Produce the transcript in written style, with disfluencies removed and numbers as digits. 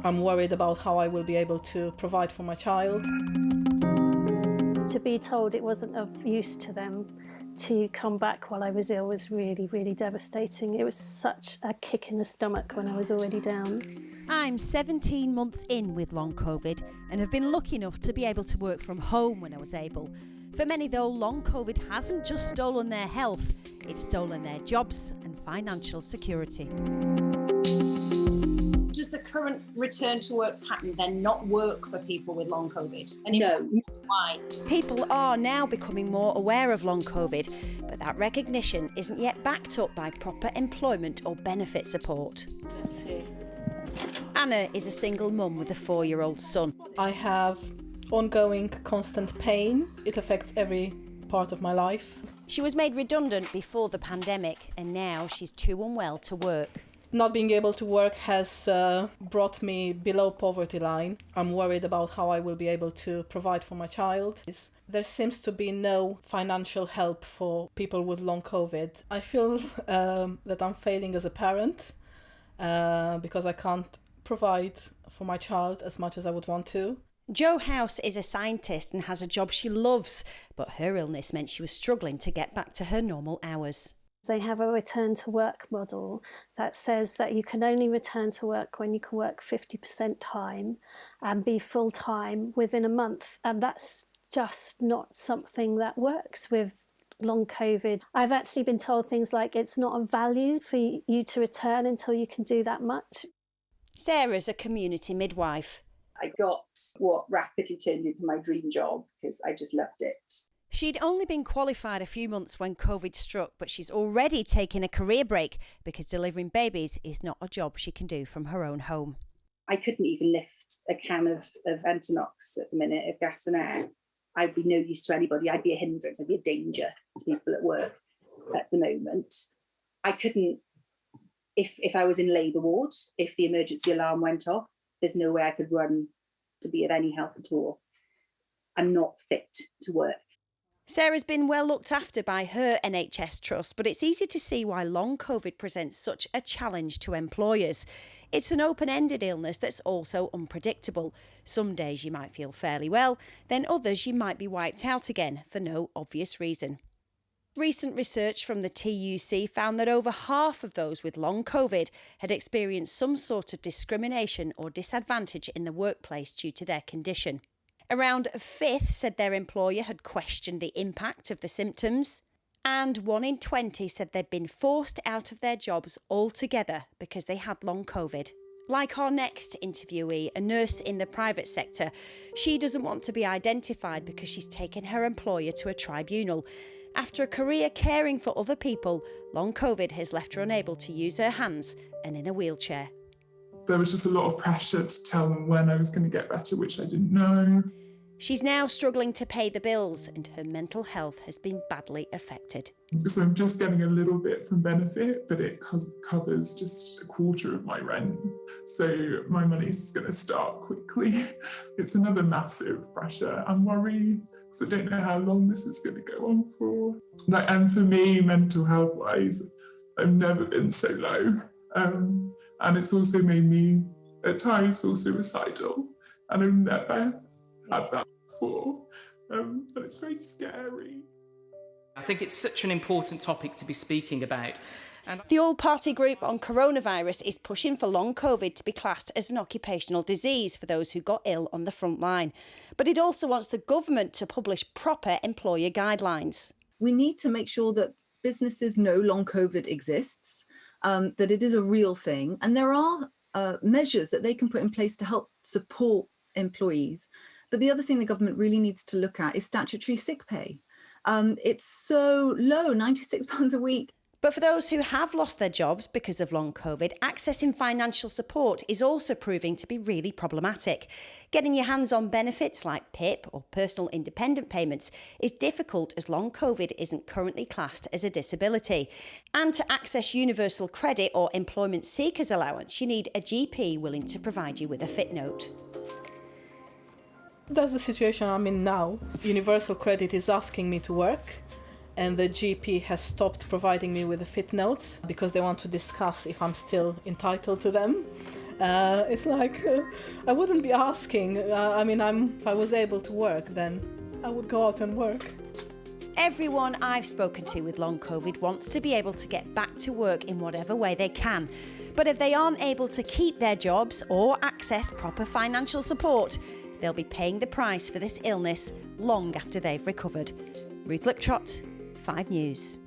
I'm worried about how I will be able to provide for my child. To be told it wasn't of use to them to come back while I was ill was really, really devastating. It was such a kick in the stomach when I was already down. I'm 17 months in with long COVID and have been lucky enough to be able to work from home when I was able. For many though, long COVID hasn't just stolen their health, it's stolen their jobs and financial security. Does the current return to work pattern then not work for people with long COVID? And No. Why? People are now becoming more aware of long COVID, but that recognition isn't yet backed up by proper employment or benefit support. Let's see. Anna is a single mum with a 4-year-old son. I have ongoing constant pain. It affects every part of my life. She was made redundant before the pandemic and now she's too unwell to work. Not being able to work has brought me below poverty line. I'm worried about how I will be able to provide for my child. There seems to be no financial help for people with long COVID. I feel that I'm failing as a parent because I can't provide for my child as much as I would want to. Jo House is a scientist and has a job she loves, but her illness meant she was struggling to get back to her normal hours. They have a return to work model that says that you can only return to work when you can work 50% time and be full time within a month. And that's just not something that works with long COVID. I've actually been told things like it's not a value for you to return until you can do that much. Sarah's a community midwife. I got what rapidly turned into my dream job because I just loved it. She'd only been qualified a few months when COVID struck, but she's already taken a career break because delivering babies is not a job she can do from her own home. I couldn't even lift a can of Ventanox at the minute, of gas and air. I'd be no use to anybody. I'd be a hindrance. I'd be a danger to people at work at the moment. I couldn't, if I was in labour ward, if the emergency alarm went off, there's no way I could run to be of any help at all. I'm not fit to work. Sarah's been well looked after by her NHS trust, but it's easy to see why long COVID presents such a challenge to employers. It's an open-ended illness that's also unpredictable. Some days you might feel fairly well, then others you might be wiped out again for no obvious reason. Recent research from the TUC found that over half of those with long COVID had experienced some sort of discrimination or disadvantage in the workplace due to their condition. Around a fifth said their employer had questioned the impact of the symptoms, and 1 in 20 said they'd been forced out of their jobs altogether because they had long COVID. Like our next interviewee, a nurse in the private sector, she doesn't want to be identified because she's taken her employer to a tribunal. After a career caring for other people, long COVID has left her unable to use her hands and in a wheelchair. There was just a lot of pressure to tell them when I was going to get better, which I didn't know. She's now struggling to pay the bills and her mental health has been badly affected. So I'm just getting a little bit from benefit, but it covers just a quarter of my rent. So my money's going to start quickly. It's another massive pressure. I'm worried because I don't know how long this is going to go on for. And for me, mental health-wise, I've never been so low. And it's also made me, at times, feel suicidal. And I've never had that before. And it's very scary. I think it's such an important topic to be speaking about. And The All-Party Group on Coronavirus is pushing for long COVID to be classed as an occupational disease for those who got ill on the front line. But it also wants the government to publish proper employer guidelines. We need to make sure that businesses know long COVID exists, that it is a real thing. And there are measures that they can put in place to help support employees. But the other thing the government really needs to look at is statutory sick pay. It's so low, £96 a week. But for those who have lost their jobs because of long COVID, accessing financial support is also proving to be really problematic. Getting your hands on benefits like PIP or personal independent payments is difficult as long COVID isn't currently classed as a disability. And to access universal credit or employment seekers allowance, you need a GP willing to provide you with a fit note. That's the situation I'm in now. Universal Credit is asking me to work, and the GP has stopped providing me with the fit notes because they want to discuss if I'm still entitled to them. It's like, I wouldn't be asking. If I was able to work, then I would go out and work. Everyone I've spoken to with long COVID wants to be able to get back to work in whatever way they can. But if they aren't able to keep their jobs or access proper financial support, they'll be paying the price for this illness long after they've recovered. Ruth Liptrot, 5 News.